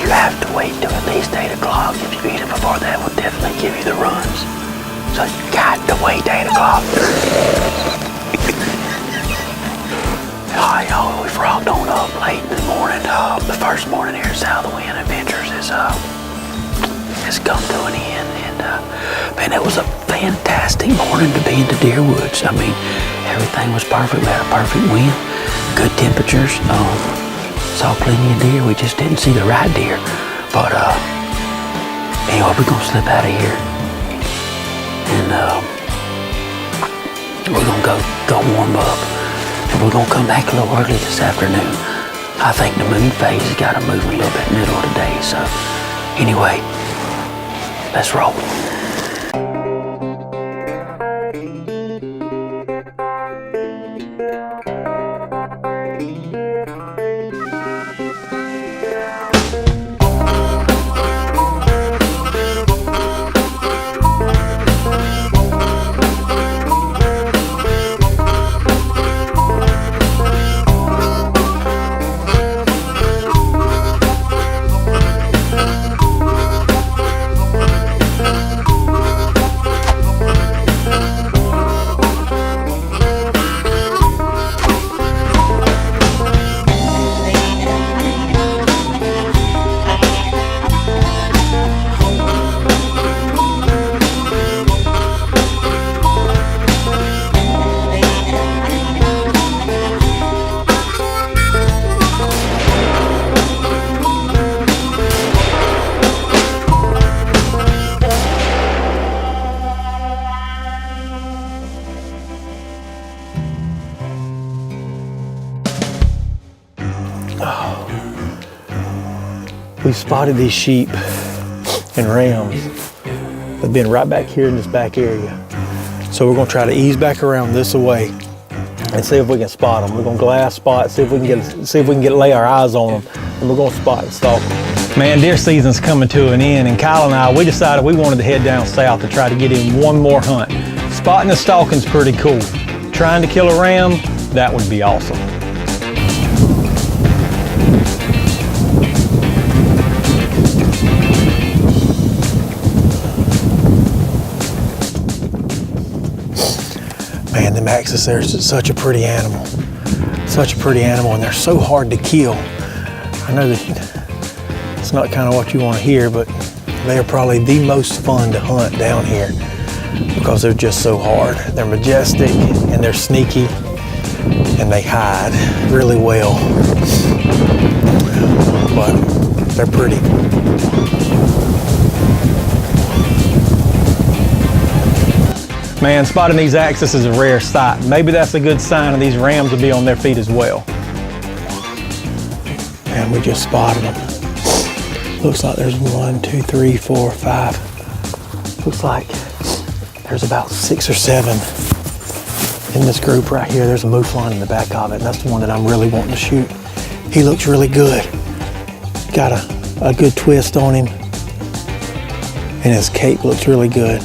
you have to wait till at least 8 o'clock. If you eat it before that, will definitely give you the runs. So you got to wait 8 o'clock. Hi y'all, we've rocked on up late in the morning. The first morning here at South of the Wind Adventures has come to an end. And man, it was a fantastic morning to be in the deer woods. I mean, everything was perfect. We had a perfect wind, good temperatures. Saw plenty of deer. We just didn't see the right deer. But anyway, we're gonna slip out of here, and we're gonna go warm up, and we're gonna come back a little early this afternoon. I think the moon phase has got to move a little bit middle of the day. So anyway, let's roll. We spotted these sheep and rams. They've been right back here in this back area. So we're gonna try to ease back around this way and see if we can spot them. We're gonna glass spot, see if we can lay our eyes on them, and we're gonna spot and stalk them. Man, deer season's coming to an end, and Kyle and I, we decided we wanted to head down south to try to get in one more hunt. Spotting and stalking's pretty cool. Trying to kill a ram, that would be awesome. Man, them axis there is such a pretty animal. Such a pretty animal, and they're so hard to kill. I know that it's not kind of what you want to hear, but they are probably the most fun to hunt down here because they're just so hard. They're majestic and they're sneaky and they hide really well, but they're pretty. Man, spotting these axis is a rare sight. Maybe that's a good sign of these rams will be on their feet as well. And we just spotted them. Looks like there's 1, 2, 3, 4, 5. Looks like there's about 6 or 7 in this group right here. There's a mouflon in the back of it. That's the one that I'm really wanting to shoot. He looks really good. Got a good twist on him. And his cape looks really good.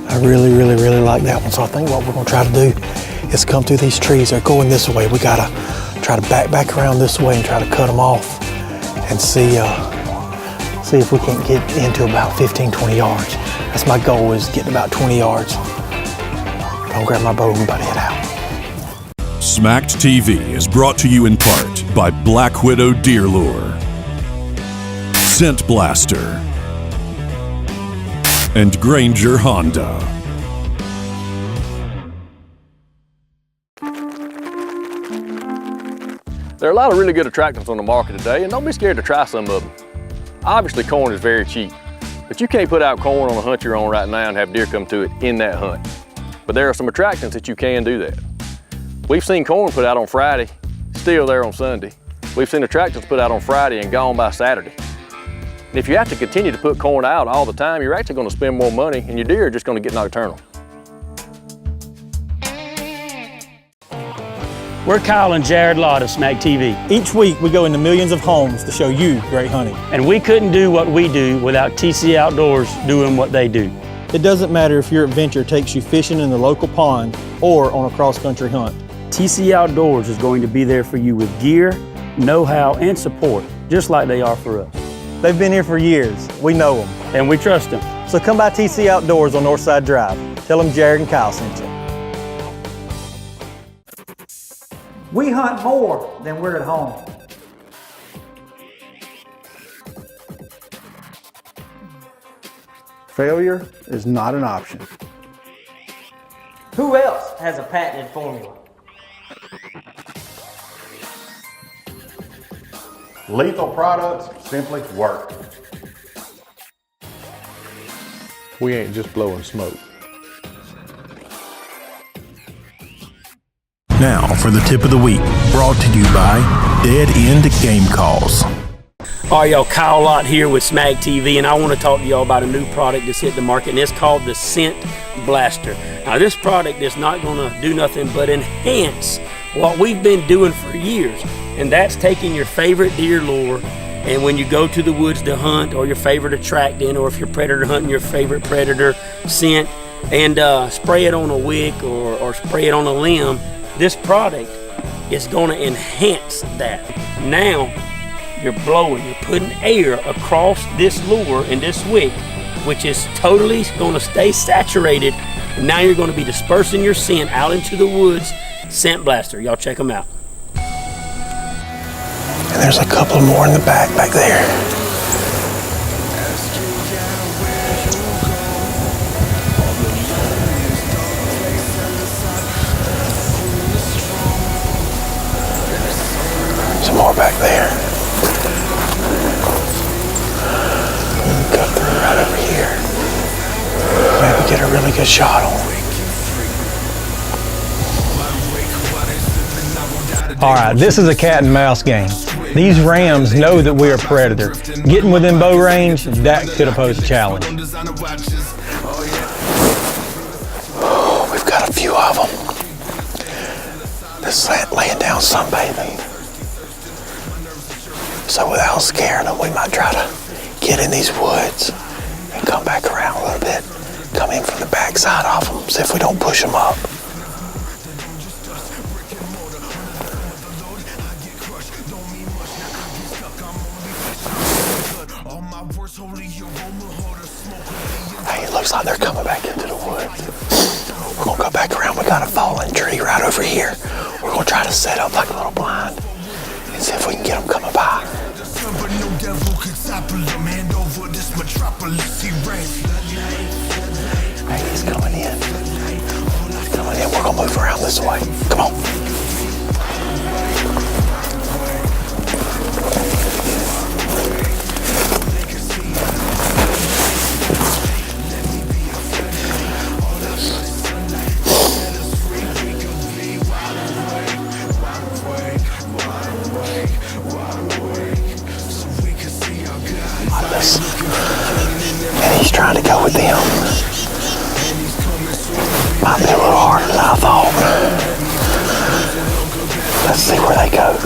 I really like that one. So I think what we're gonna try to do is come through these trees. They're going this way. We gotta try to back around this way and try to cut them off and see if we can get into about 15, 20 yards. That's my goal, is getting about 20 yards. I'll grab my bow and buddy it out. Smacked TV is brought to you in part by Black Widow Deer Lure, Scent Blaster, and Granger Honda. There are a lot of really good attractants on the market today, and don't be scared to try some of them. Obviously, corn is very cheap, but you can't put out corn on a hunt you're on right now and have deer come to it in that hunt. But there are some attractants that you can do that. We've seen corn put out on Friday, still there on Sunday. We've seen attractants put out on Friday and gone by Saturday. And if you have to continue to put corn out all the time, you're actually going to spend more money, and your deer are just going to get nocturnal. We're Kyle and Jared Lott of Smack TV. Each week we go into millions of homes to show you great hunting. And we couldn't do what we do without TC Outdoors doing what they do. It doesn't matter if your adventure takes you fishing in the local pond or on a cross-country hunt. TC Outdoors is going to be there for you with gear, know-how, and support just like they are for us. They've been here for years. We know them. And we trust them. So come by TC Outdoors on Northside Drive. Tell them Jared and Kyle sent you. We hunt more than we're at home. Failure is not an option. Who else has a patented formula? Lethal products simply work. We ain't just blowing smoke. Now for the tip of the week, brought to you by Dead End Game Calls. All right, y'all, Kyle Lott here with Smag TV, and I want to talk to y'all about a new product that's hit the market, and it's called the Scent Blaster. Now, this product is not going to do nothing but enhance what we've been doing for years, and that's taking your favorite deer lure, and when you go to the woods to hunt, or your favorite attractant, or if you're predator hunting your favorite predator scent, and spray it on a wick or spray it on a limb, this product is going to enhance that. Now, you're putting air across this lure and this wick, which is totally going to stay saturated. And now you're going to be dispersing your scent out into the woods. Scent Blaster, y'all check them out. And there's a couple more in the back there. Some more back there. Cut through right over here. Maybe get a really good shot on him. All right, this is a cat and mouse game. These rams know that we're a predator. Getting within bow range, that could pose a challenge. Oh, we've got a few of them. This is laying down sunbathing. So without scaring them, we might try to get in these woods and come back around a little bit. Come in from the back side of them, see if we don't push them up. Hey, it looks like they're coming back into the woods. We're gonna go back around. We got a fallen tree right over here. We're gonna try to set up like a little blind and see if we can get them coming by. Hey, he's coming in. He's coming in. We're gonna move around this way. Come on. And he's trying to go with them. Might be a little harder than I thought. Let's see where they go.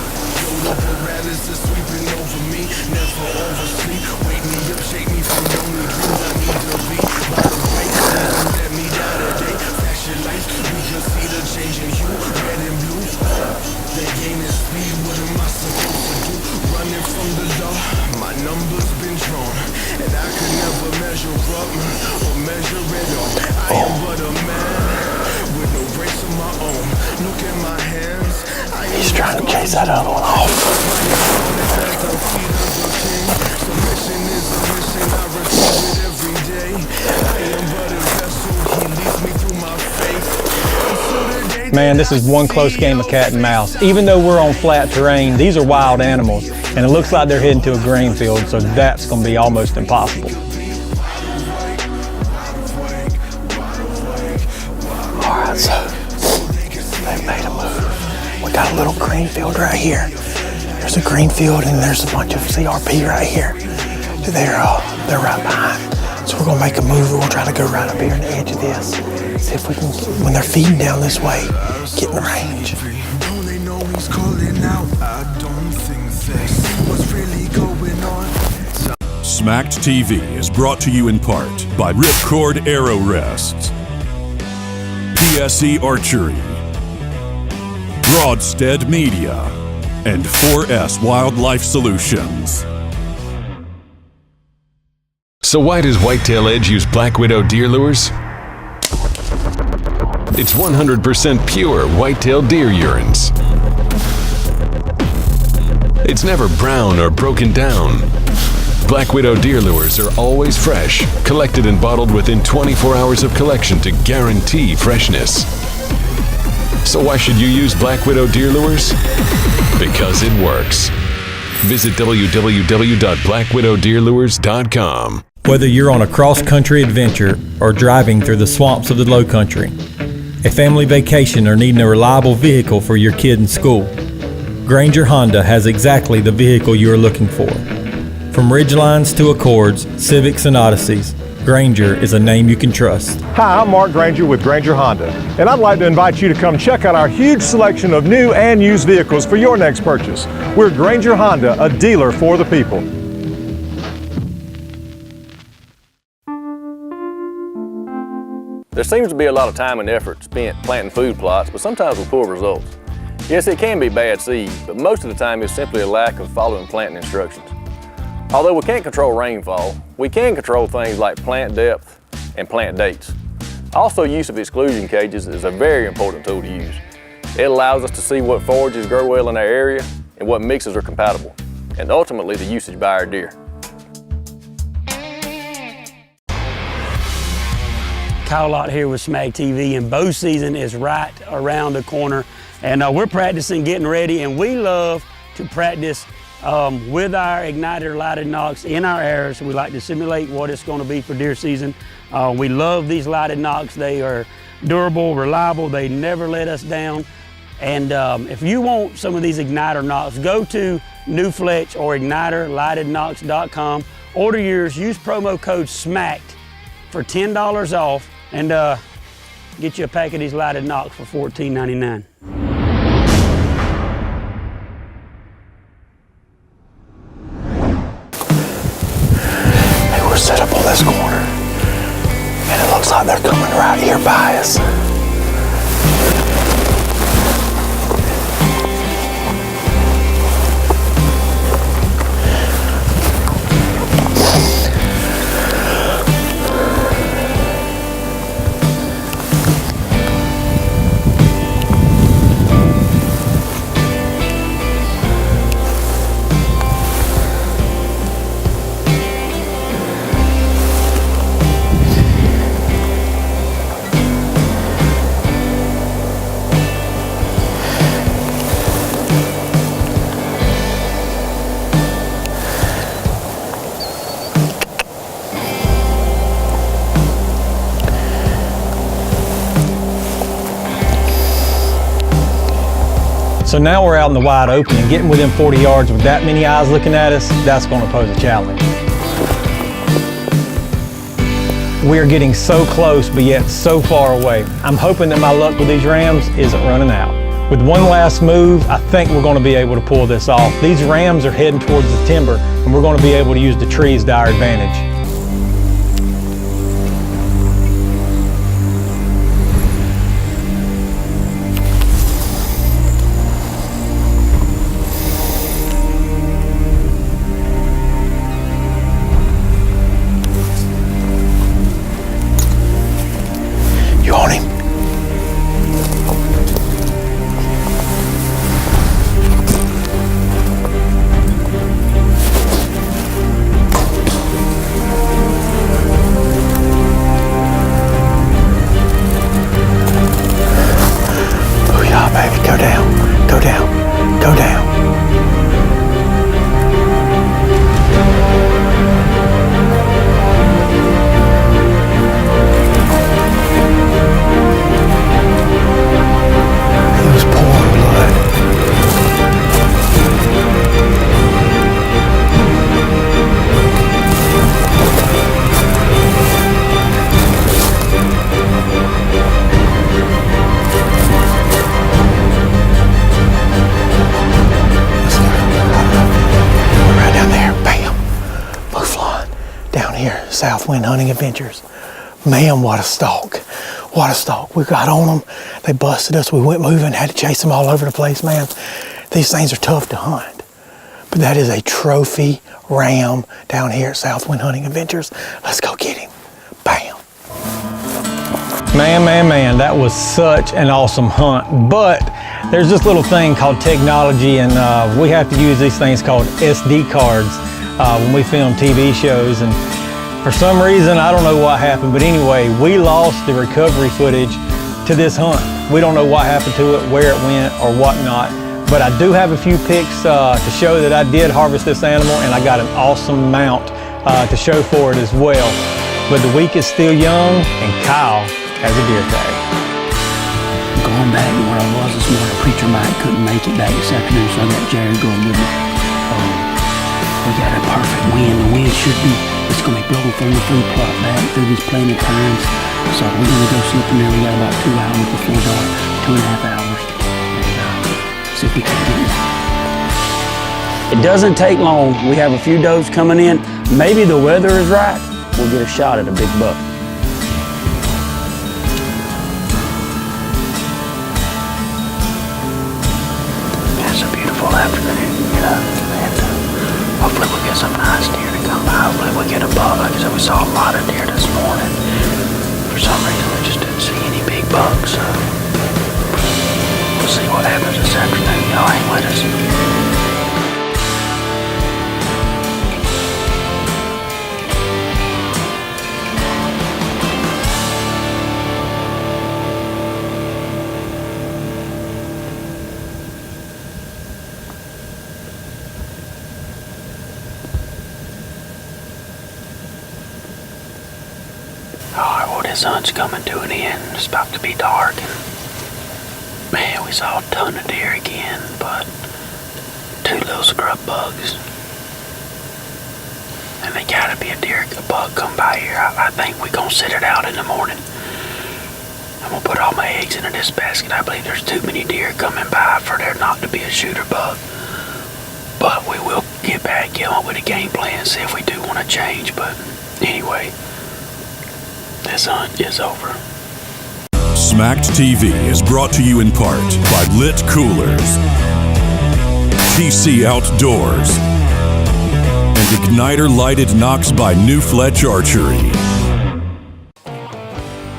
He's trying to chase that other one off. Man, this is one close game of cat and mouse. Even though we're on flat terrain, these are wild animals, and it looks like they're heading to a grain field, so that's going to be almost impossible. All right, so they've made a move. We got a little green field right here. There's a green field, and there's a bunch of CRP right here. They're right behind. So we're gonna make a move. We'll try to go right up here on the edge of this. See if we can, when they're feeding down this way, get in range. Smacked TV is brought to you in part by Ripcord Arrow Rests, PSE Archery, Broadstead Media, and 4S Wildlife Solutions. So why does Whitetail Edge use Black Widow deer lures? It's 100% pure whitetail deer urines. It's never brown or broken down. Black Widow deer lures are always fresh, collected and bottled within 24 hours of collection to guarantee freshness. So why should you use Black Widow deer lures? Because it works. Visit www.blackwidowdeerlures.com. Whether you're on a cross-country adventure or driving through the swamps of the Lowcountry, a family vacation, or needing a reliable vehicle for your kid in school, Granger Honda has exactly the vehicle you are looking for. From Ridgelines to Accords, Civics, and Odysseys, Granger is a name you can trust. Hi, I'm Mark Granger with Granger Honda, and I'd like to invite you to come check out our huge selection of new and used vehicles for your next purchase. We're Granger Honda, a dealer for the people. There seems to be a lot of time and effort spent planting food plots, but sometimes with poor results. Yes, it can be bad seed, but most of the time it's simply a lack of following planting instructions. Although we can't control rainfall, we can control things like plant depth and plant dates. Also, use of exclusion cages is a very important tool to use. It allows us to see what forages grow well in our area and what mixes are compatible, and ultimately the usage by our deer. Kyle Lott here with Smag TV, and bow season is right around the corner, and we're practicing, getting ready, and we love to practice with our igniter lighted nocks in our arrows. We like to simulate what it's going to be for deer season. We love these lighted nocks. They are durable, reliable, they never let us down. And if you want some of these igniter nocks, go to New Fletch or igniterlightednocks.com. Order yours, use promo code SMACKED for $10 off, and get you a pack of these lighted nocks for $14.99. Hey, we're set up on this corner, and it looks like they're coming right here by us. So now we're out in the wide open, and getting within 40 yards with that many eyes looking at us, that's going to pose a challenge. We are getting so close, but yet so far away. I'm hoping that my luck with these rams isn't running out. With one last move, I think we're going to be able to pull this off. These rams are heading towards the timber, and we're going to be able to use the trees to our advantage. You on him? Booyah, baby, go down, go down, go down. Southwind Hunting Adventures. Man, what a stalk. What a stalk. We got on them. They busted us. We went moving, had to chase them all over the place, man. These things are tough to hunt, but that is a trophy ram down here at Southwind Hunting Adventures. Let's go get him. Bam. Man, that was such an awesome hunt. But there's this little thing called technology, and we have to use these things called SD cards when we film TV shows. And for some reason, I don't know what happened, but anyway, we lost the recovery footage to this hunt. We don't know what happened to it, where it went, or whatnot. But I do have a few pics to show that I did harvest this animal, and I got an awesome mount to show for it as well. But the week is still young, and Kyle has a deer tag. Going back to where I was this morning, Preacher Mike couldn't make it back this afternoon, so I got Jared going with me. We got a perfect wind. The wind should be, it's going to be blowing from the food plot back through these planted pines. So we're going to go sit in there. We got about 2 hours before dark, 2.5 hours. And see if we can get it. It doesn't take long. We have a few does coming in. Maybe the weather is right. We'll get a shot at a big buck. It's a beautiful afternoon, you know, and hopefully we'll get some nice deer to come by. Hopefully we'll get a buck. Like I said, we saw a lot of deer this morning. For some reason, we just didn't see any big bucks, so we'll see what happens this afternoon. Y'all hang with us. This hunt's coming to an end. It's about to be dark, and man, we saw a ton of deer again, but 2 little scrub bugs. And they gotta be a buck come by here. I think we're gonna sit it out in the morning. I'm gonna put all my eggs into this basket. I believe there's too many deer coming by for there not to be a shooter buck. But we will get back, come up with a game plan, see if we do want to change. But anyway, this hunt is over. Smacked TV is brought to you in part by Lit Coolers, TC Outdoors, and Igniter Lighted Nocks by New Fletch Archery.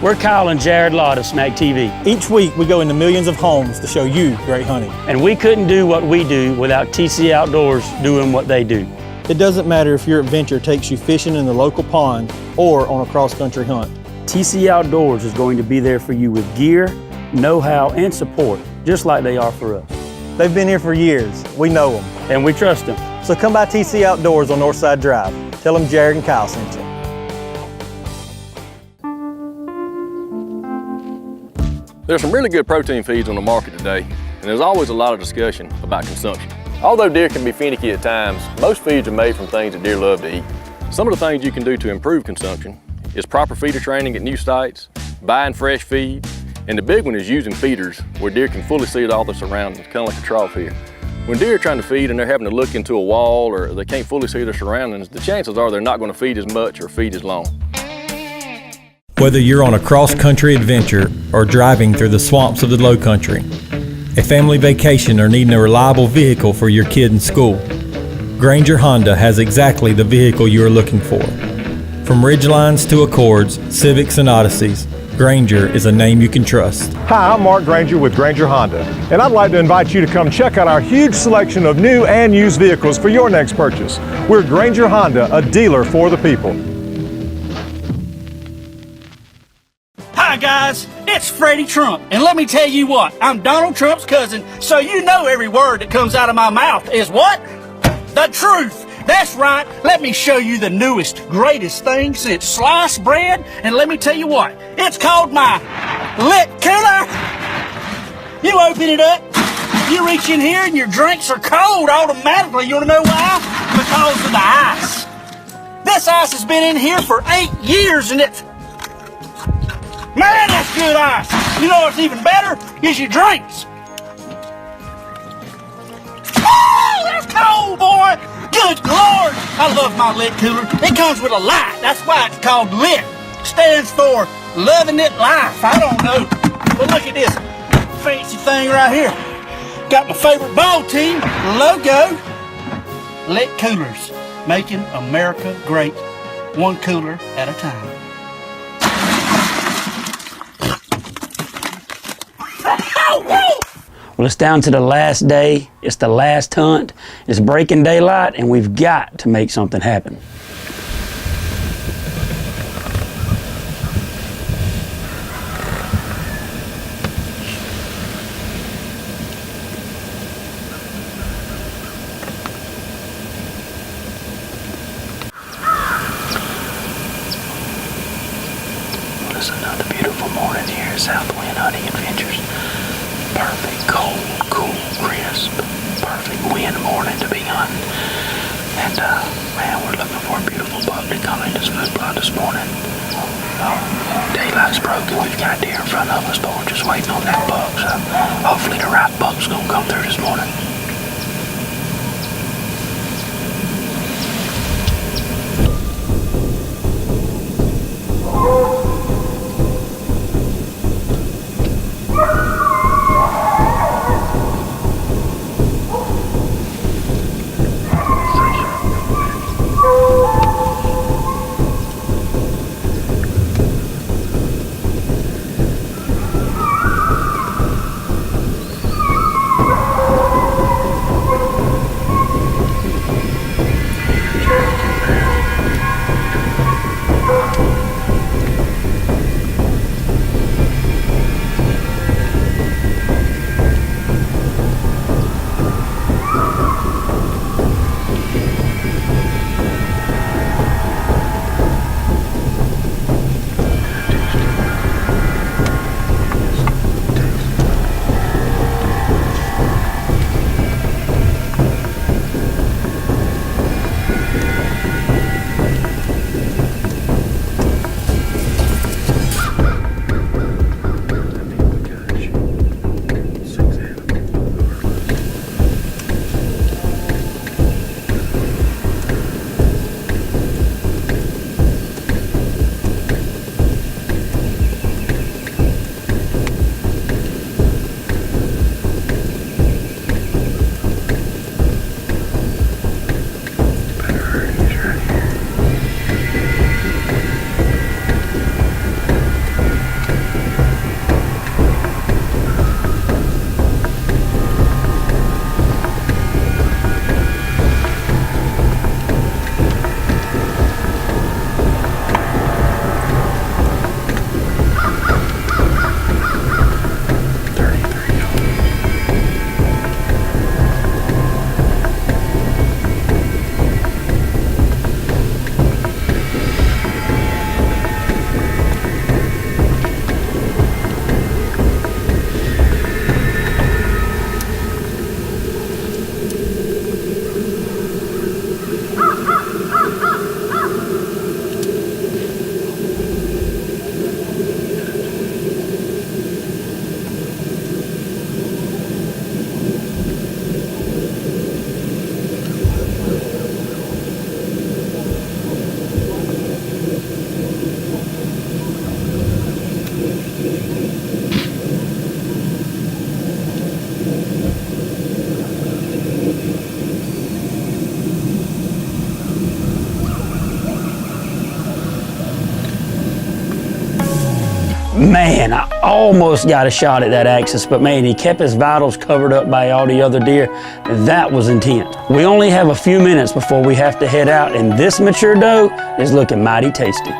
We're Kyle and Jared Lott of Smack TV. Each week, we go into millions of homes to show you great hunting. And we couldn't do what we do without TC Outdoors doing what they do. It doesn't matter if your adventure takes you fishing in the local pond or on a cross-country hunt. TC Outdoors is going to be there for you with gear, know-how, and support, just like they are for us. They've been here for years. We know them. And we trust them. So come by TC Outdoors on Northside Drive. Tell them Jared and Kyle sent you. There's some really good protein feeds on the market today, and there's always a lot of discussion about consumption. Although deer can be finicky at times, most feeds are made from things that deer love to eat. Some of the things you can do to improve consumption is proper feeder training at new sites, buying fresh feed, and the big one is using feeders where deer can fully see all their surroundings, kind of like a trough here. When deer are trying to feed and they're having to look into a wall or they can't fully see their surroundings, the chances are they're not going to feed as much or feed as long. Whether you're on a cross-country adventure or driving through the swamps of the low country, a family vacation or needing a reliable vehicle for your kid in school, Granger Honda has exactly the vehicle you are looking for. From Ridgelines to Accords, Civics and Odysseys, Granger is a name you can trust. Hi, I'm Mark Granger with Granger Honda, and I'd like to invite you to come check out our huge selection of new and used vehicles for your next purchase. We're Granger Honda, a dealer for the people. Hi guys, it's Freddie Trump, and let me tell you what, I'm Donald Trump's cousin, so you know every word that comes out of my mouth is what? The truth. That's right, let me show you the newest, greatest thing since sliced bread, and let me tell you what, it's called my Lit Cooler. You open it up, you reach in here and your drinks are cold automatically. You wanna know why? Because of the ice. This ice has been in here for 8 years and it's, man, that's good ice. You know what's even better is your drinks. Oh, that's cold, boy. Good Lord! I love my Lit Cooler. It comes with a light. That's why it's called Lit. Stands for Loving It Life. I don't know. But look at this fancy thing right here. Got my favorite ball team logo. Lit Coolers, making America great, one cooler at a time. Well, it's down to the last day. It's the last hunt. It's breaking daylight, and we've got to make something happen. It's another beautiful morning here at Southwind Hunting Adventures. Perfect, cold, cool, crisp, perfect wind morning to be hunting. And man, we're looking for a beautiful buck to come in this food plot this morning. Daylight's broken, we've got deer in front of us, but we're just waiting on that buck. So hopefully the right buck's gonna come through this morning. Man, I almost got a shot at that axis, but man, he kept his vitals covered up by all the other deer. That was intense. We only have a few minutes before we have to head out, and this mature doe is looking mighty tasty.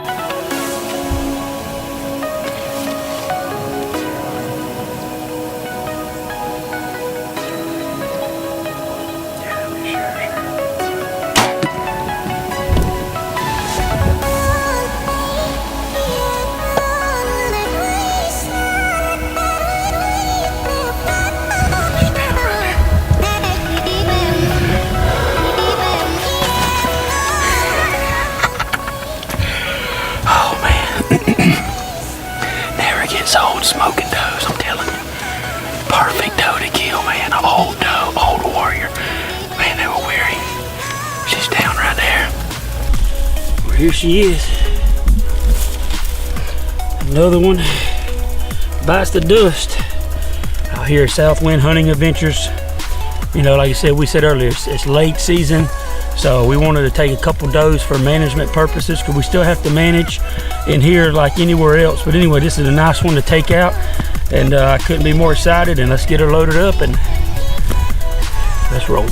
Old smoking does, I'm telling you. Perfect doe to kill, man. An old doe, old warrior. Man, they were weary. She's down right there. Well, here she is. Another one bites the dust out here at Southwind Hunting Adventures You know, like you said, we said earlier, it's late season, so we wanted to take a couple does for management purposes, because we still have to manage in here like anywhere else. But anyway, this is a nice one to take out, and I couldn't be more excited. And let's get her loaded up and let's roll.